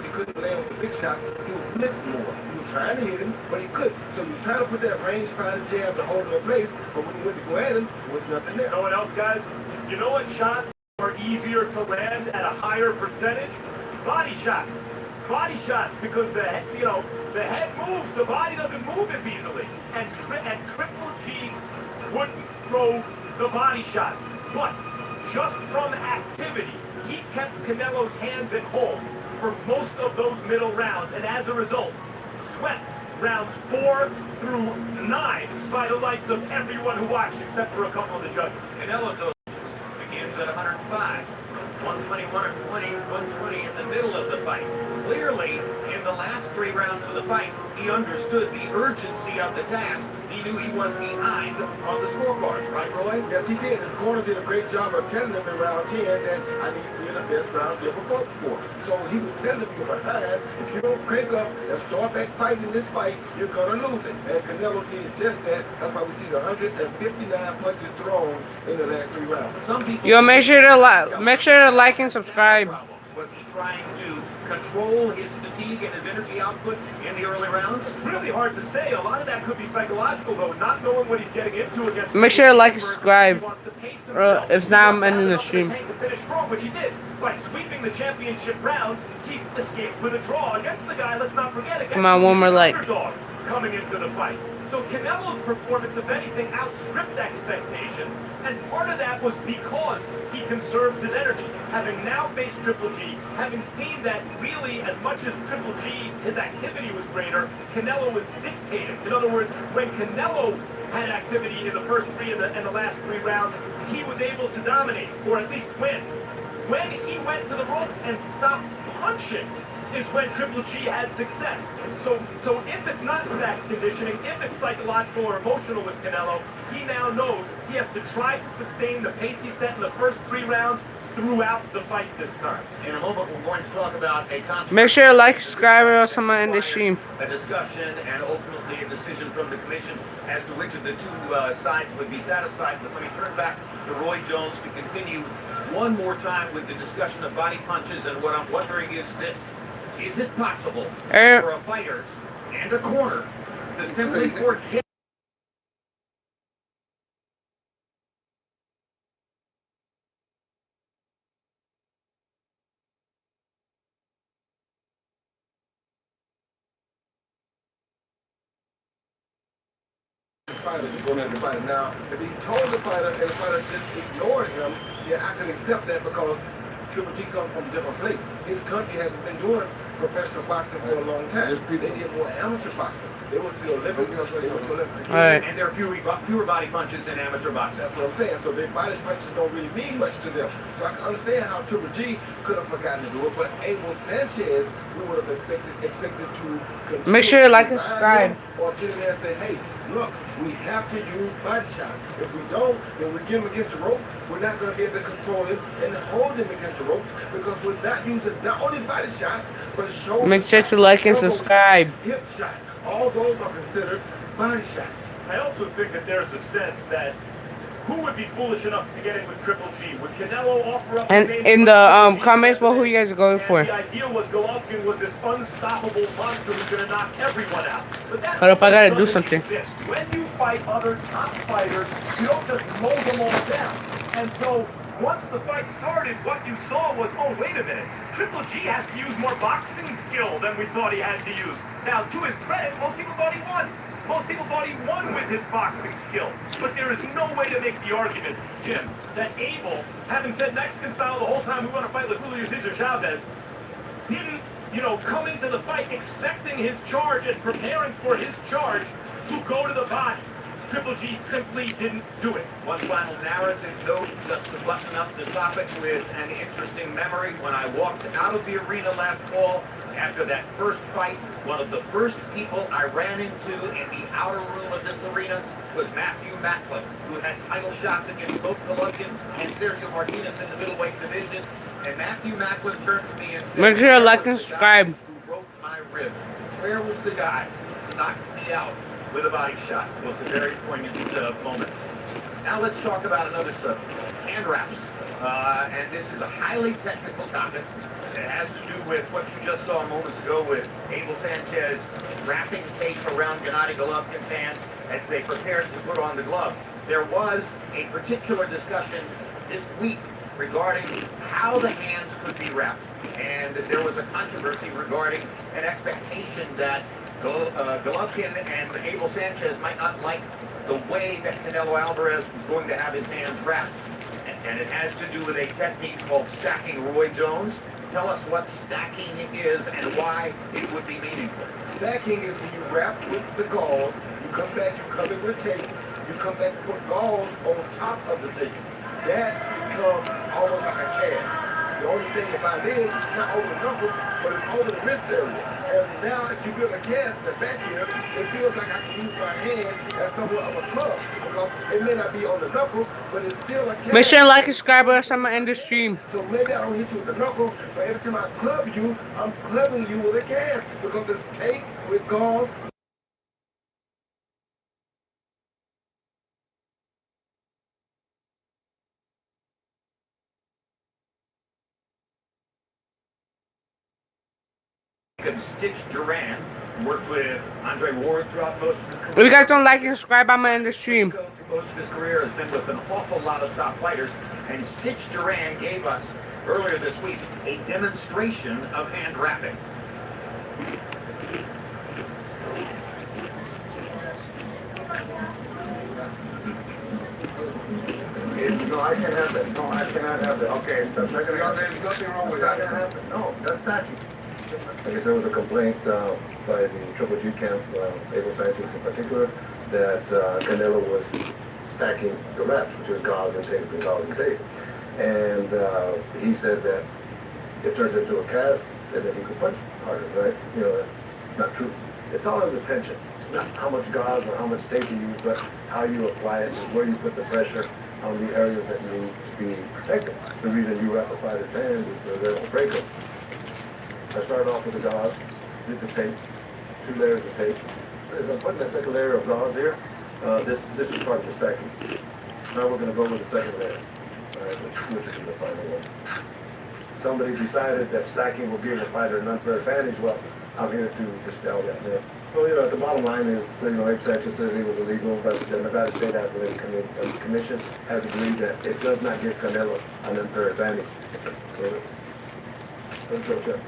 he couldn't land with the big shots, he was missing more. He was trying to hit him, but he couldn't. So he was trying to put that range finder jab to hold him in place, but when he went to go at him, there was nothing there. You know what else, guys? You know what shots are easier to land at a higher percentage? Body shots. Body shots, because the head moves, the body doesn't move as easily. And Triple G wouldn't throw the body shots. But just from activity, he kept Canelo's hands at home for most of those middle rounds, and as a result, swept rounds 4 through 9 by the likes of everyone who watched, except for a couple of the judges. Canelo begins at 105. 121 and 20, 120 in the middle of the fight. Clearly, in the last 3 rounds of the fight, he understood the urgency of the task. He knew he was behind on the scorecards, right, Roy? Yes, he did. His corner did a great job of telling him in round 10 that I need to be in the best rounds you ever fought before. So he was telling him you're behind. If you don't crank up and start back fighting this fight, you're going to lose it. And Canelo did just that. That's why we see the 159 punches thrown in the last 3 rounds. Some people Make sure to like and subscribe. Was he trying to control his fatigue and his energy output in the early rounds? It's really hard to say. A lot of that could be psychological, though, not knowing what he's getting into against. Make sure to like and subscribe. If not, I'm ending the stream. Finish strong, which he did by sweeping the championship rounds. He escaped with a draw against the guy. Let's not forget. Come on, one more like. Underdog coming into the fight. So Canelo's performance, if anything, outstripped expectations, and part of that was because he conserved his energy. Having now faced Triple G, having seen that really, as much as Triple G, his activity was greater, Canelo was dictating. In other words, when Canelo had activity in the first 3 and the last 3 rounds, he was able to dominate, or at least win. When he went to the ropes and stopped punching, is when Triple G had success. So if it's not that conditioning, if it's psychological or emotional with Canelo, he now knows he has to try to sustain the pace he set in the first 3 rounds throughout the fight this time. In a moment, we're going to talk about a controversy. Make sure to like, subscribe, or else I'm gonna end the stream. A discussion and ultimately a decision from the commission as to which of the 2 sides would be satisfied. But let me turn back to Roy Jones to continue one more time with the discussion of body punches. And what I'm wondering is this. Is it possible for a fighter and a corner to simply forget? Fighter to go at the fighter. Now, if he told the fighter and the fighter just ignored him, yeah, I can accept that because Triple G comes from a different place. His country hasn't been doing professional boxing for a long time. They did more amateur boxing. They went to the Olympics. They went to Olympics. And there are fewer body punches in amateur boxing. That's what I'm saying. So their body punches don't really mean much to them. So I can understand how Triple G could have forgotten to do it, but Abel Sanchez, we would have expected to continue. Make sure to like and subscribe. Or get in there and say, hey, look, we have to use body shots. If we don't, then we get him against the rope. We're not going to be able to control him and hold him against the ropes because we're not using not only body shots, but shoulder Make sure to like and subscribe. Hip shots. All those are considered body shots. I also think that there's a sense that who would be foolish enough to get in with Triple G? Would Canelo offer up? And in the comments, who you guys are going for? The idea was Golovkin was this unstoppable monster who's going to knock everyone out. But that Hold up, I gotta do something. exist. When you fight other top fighters, you don't just mow them all down. And so once the fight started, what you saw was, oh, wait a minute, Triple G has to use more boxing skill than we thought he had to use. Now, to his credit, most people thought he won. Most people thought he won with his boxing skill. But there is no way to make the argument, Jim, that Abel, having said Mexican style the whole time we want to fight like Julio Cesar Chavez, didn't, come into the fight expecting his charge and preparing for his charge to go to the body. Triple G simply didn't do it. One final narrative note, just to button up the topic with an interesting memory. When I walked out of the arena last fall, after that first fight, one of the first people I ran into in the outer room of this arena was Matthew Macklin, who had title shots against both Golovkin and Sergio Martinez in the middleweight division. And Matthew Macklin turned to me and said, make sure to like and subscribe. Who broke my rib? Where was the guy who knocked me out with a body shot? It was a very poignant moment. Now let's talk about another subject, hand wraps. And this is a highly technical topic. It has to do with what you just saw moments ago with Abel Sanchez wrapping tape around Gennady Golovkin's hands as they prepared to put on the glove. There was a particular discussion this week regarding how the hands could be wrapped. And there was a controversy regarding an expectation that Golovkin and Abel Sanchez might not like the way that Canelo Alvarez was going to have his hands wrapped. And it has to do with a technique called stacking. Roy Jones, tell us what stacking is and why it would be meaningful. Stacking is when you wrap with the gauze, you come back, you cover it with tape, you come back and put gauze on top of the tape. That becomes almost like a cast. The only thing about it is it's not over the knuckles, but it's over the wrist area. And now if you build a cast in the back here, it feels like I can use my hand as somewhat of a club. Because it may not be on the knuckle, but it's still a cast. Make sure you like and subscribe us. I'm in the stream. So maybe I don't hit you with the knuckle, but every time I club you, I'm clubbing you with a cast. Because it's tape with gauze. Stitch Duran worked with Andre Ward throughout most of his career. If you guys don't like and subscribe, I'm in the stream. Through most of his career has been with an awful lot of top fighters, and Stitch Duran gave us earlier this week a demonstration of hand wrapping. No, I can't have that. No, I cannot have that. Okay, that's not gonna. There's nothing wrong with that. I can't have that. No, that's stacking. I guess there was a complaint by the Triple G camp, Abel Sanchez in particular, that Canelo was stacking the wraps, which is gauze and tape and gauze and tape. And he said that it turns into a cast and then he could punch harder, right? You know, that's not true. It's all in the tension. It's not how much gauze or how much tape you use, but how you apply it and where you put the pressure on the areas that need to be protected. The reason you wrap a fighter's hands is so they don't break them. I started off with the gauze, did the tape, 2 layers of tape. As I'm putting that second layer of gauze here, this is part of the stacking. Now we're going to go with the second layer, which is the final one. Somebody decided that stacking will give a fighter an unfair advantage. Well, I'm here to dispel that myth. So, you know, the bottom line is, you know, Abe Sanchez says he was illegal, but the Nevada State Athletic Commission has agreed that it does not give Canelo an unfair advantage. So, let's go, Jeff.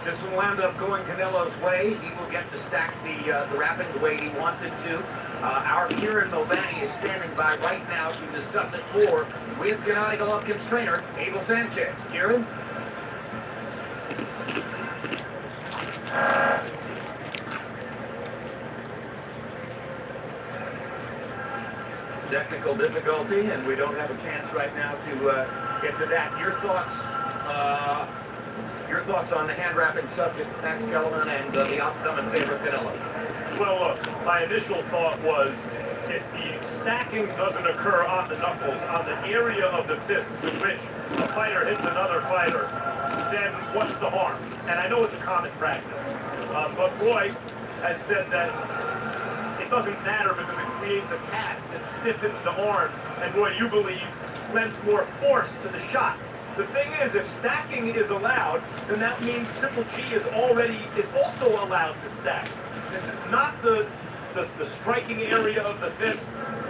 This will wind up going Canelo's way. He will get to stack the wrapping the way he wanted to. Our Kieran Mulvaney is standing by right now to discuss it more with Gennady Golovkin's trainer, Abel Sanchez. Kieran? Technical difficulty, and we don't have a chance right now to get to that. Your thoughts on the hand wrapping subject, Max Kellerman, and the outcome in favor of Canelo? Well, look, my initial thought was if the stacking doesn't occur on the knuckles, on the area of the fist with which a fighter hits another fighter, then what's the harm? And I know it's a common practice. But Roy has said that it doesn't matter because it creates a cast that stiffens the arm. And Roy, you believe, lends more force to the shot. The thing is, if stacking is allowed, then that means Triple G is also allowed to stack. This is not the striking area of the fist,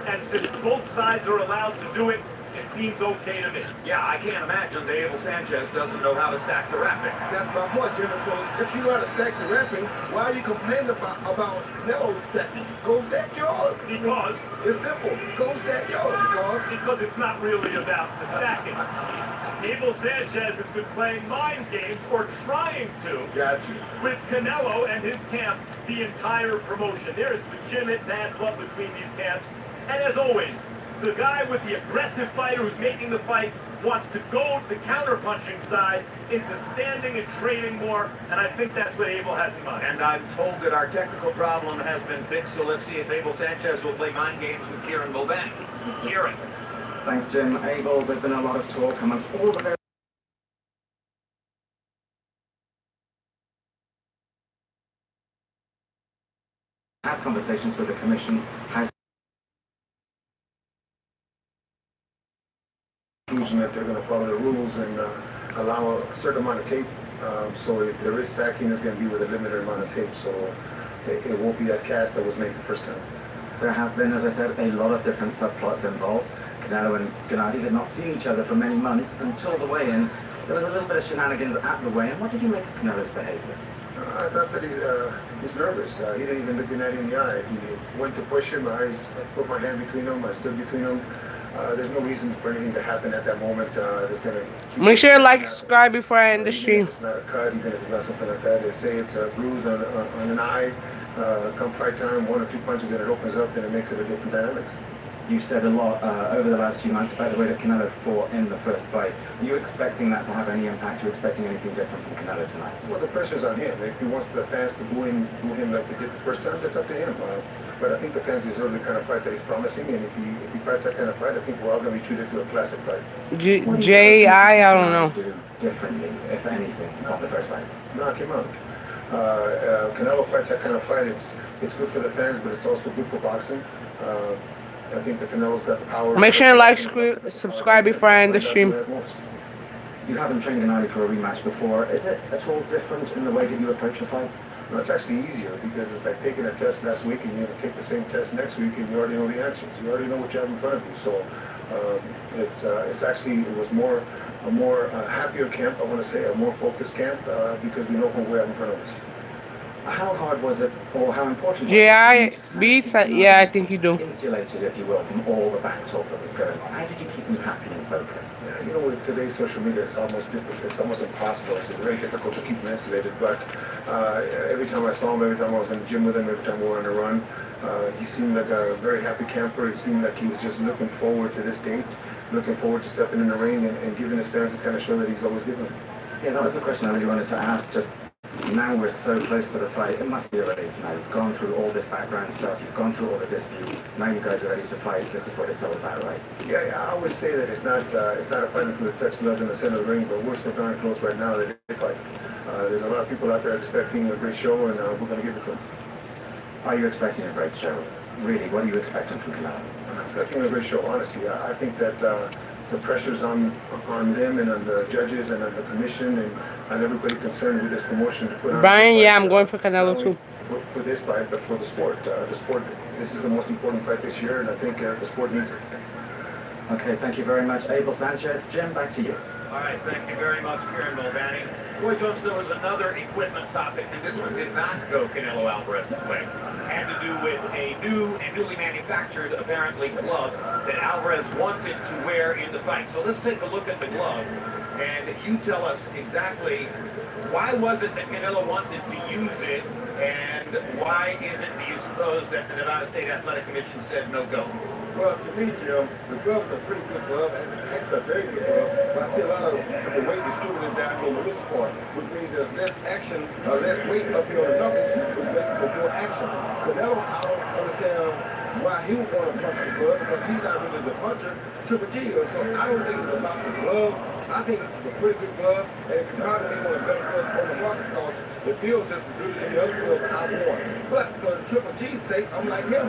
and since both sides are allowed to do it, it seems okay to me. Yeah, I can't imagine that Abel Sanchez doesn't know how to stack the wrapping. That's my point, Jimmy. So if you know how to stack the wrapping, why are you complaining about Canelo's stacking? Go stack yours. Because it's simple. Go stack yours. Because it's not really about the stacking. Abel Sanchez has been playing mind games, or trying to, with Canelo and his camp the entire promotion. There is legitimate bad blood between these camps. And as always, the guy with the aggressive fighter who's making the fight wants to go the counter-punching side into standing and trading more, and I think that's what Abel has in mind. And I'm told that our technical problem has been fixed, so let's see if Abel Sanchez will play mind games with Kieran Mulvaney. Kieran. Thanks, Jim. Abel, there's been a lot of talk amongst all the had conversations with the commission. Has that they're going to follow the rules and allow a certain amount of tape. So if there is stacking, it's going to be with a limited amount of tape. So it won't be that cast that was made the first time. There have been, as I said, a lot of different subplots involved. Canelo and Gennady did not see each other for many months until the weigh-in. There was a little bit of shenanigans at the weigh-in. What did you make of Canelo's behavior? I thought that he's nervous. He didn't even look Gennady in the eye. He went to push him. I put my hand between them. I stood between them. There's no reason for anything to happen at that moment. It's gonna Make sure you like, subscribe before I end the stream. It's not a cut, even if it's not something like that. They say it's a bruise on an eye. Come fight time, 1 or 2 punches and it opens up, then it makes it a different dynamics. You said a lot over the last few months about the way that Canelo fought in the first fight. Are you expecting that to have any impact? Are you expecting anything different from Canelo tonight? Well, the pressure's on him. If he wants the fans to boo him like they did the first time, that's up to him. But I think the fans deserve the kind of fight that he's promising, and if he fights that kind of fight, I think we're all going to be treated to a classic fight. I don't know. Do differently, if anything, from the first fight? Knock him out. Canelo fights that kind of fight. It's good for the fans, but it's also good for boxing. I think that Canelo's got the power. Make sure you like, subscribe before I end the stream. You haven't trained Gennady for a rematch before. Is it at all different in the way that you approach the fight? No, it's actually easier because it's like taking a test last week and you're going to take the same test next week and you already know the answers. You already know what you have in front of you. So it's actually, it was a more happier camp, I want to say, a more focused camp because we know what we have in front of us. How hard was it, or how important was J.I. beats? Yeah, I think you do. Insulated, if you will, from all the back talk that was going on. How did you keep them happy and focused? Yeah, you know, with today's social media, it's almost difficult. It's almost impossible. It's very difficult to keep them insulated. But every time I saw him, every time I was in the gym with him, every time we were on a run, he seemed like a very happy camper. He seemed like he was just looking forward to this date, looking forward to stepping in the ring and giving his fans the kind of show that he's always given them. Yeah, that was the question I really wanted to ask. Just now we're so close to the fight, it must be a relief now. You've gone through all this background stuff, you've gone through all the dispute, now you guys are ready to fight. This is what it's all about, right? Yeah, I always say that it's not a fight until it touches blood in the center of the ring, but we're so darn close right now that they fight. There's a lot of people out there expecting a great show, and we're going to give it to them. Are you expecting a great show? Really, what are you expecting from Canelo? I'm expecting a great show, honestly. I think that the pressure's on them and on the judges and on the commission and on everybody concerned with this promotion to put on. Brian, yeah, I'm going for Canelo too. For this fight, but for the sport. This is the most important fight this year, and I think the sport needs it. Okay, thank you very much, Abel Sanchez. Jim, back to you. All right, thank you very much, Kieran Mulvaney. Roy Jones, there was another equipment topic, and this one did not go Canelo Alvarez's way. It had to do with a new and newly manufactured, apparently, glove that Alvarez wanted to wear in the fight. So let's take a look at the glove, and you tell us exactly why was it that Canelo wanted to use it, and why is it, do you suppose, that the Nevada State Athletic Commission said no go? Well, to me, Jim, the glove's a pretty good glove, and it's actually a very good glove. But I see a lot of the weight distributed down here on the wrist part, which means there's less action, less weight up here on the knuckles, which makes it more action. Canelo, I don't understand why he would want to punch the glove, because he's not really the puncher. Triple G is, so I don't think it's about the glove. I think it's a pretty good glove, and it could probably be one of the better gloves on the market because it feels just as good as any other glove that I've worn. But for Triple G's sake, I'm like him.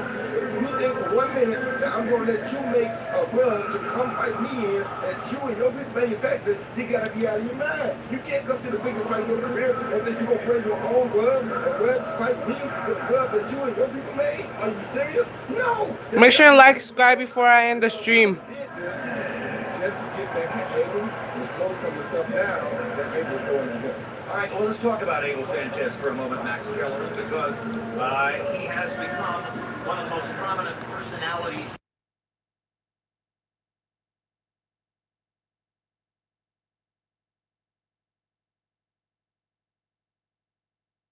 You think for 1 minute that I'm going to let you make a glove to come fight me in, and you and your big manufacturer, you got to be out of your mind. You can't come to the biggest fight of your career and then you're going to bring your own glove and wear to fight me with a glove that you and your people made. Are you serious? No! Make sure you like, subscribe before I end the stream. Just to get back at Abel and slow some of the stuff down that Abel's going to him. All right, well, let's talk about Abel Sanchez for a moment, Max Kellerman, because he has become one of the most prominent personalities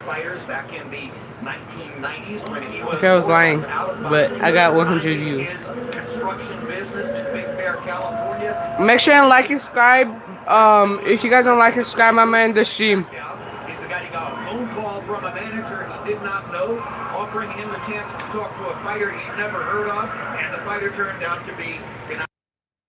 fighters back in the 1990s when he was. Okay, I was lying, but I got 100 views. Construction business in Big Bear, California. Make sure and like and subscribe. If you guys don't like and subscribe, I'm gonna end the stream. He's the guy who got a phone call from a manager he did not know, offering him the chance to talk to a fighter he'd never heard of, and the fighter turned out to be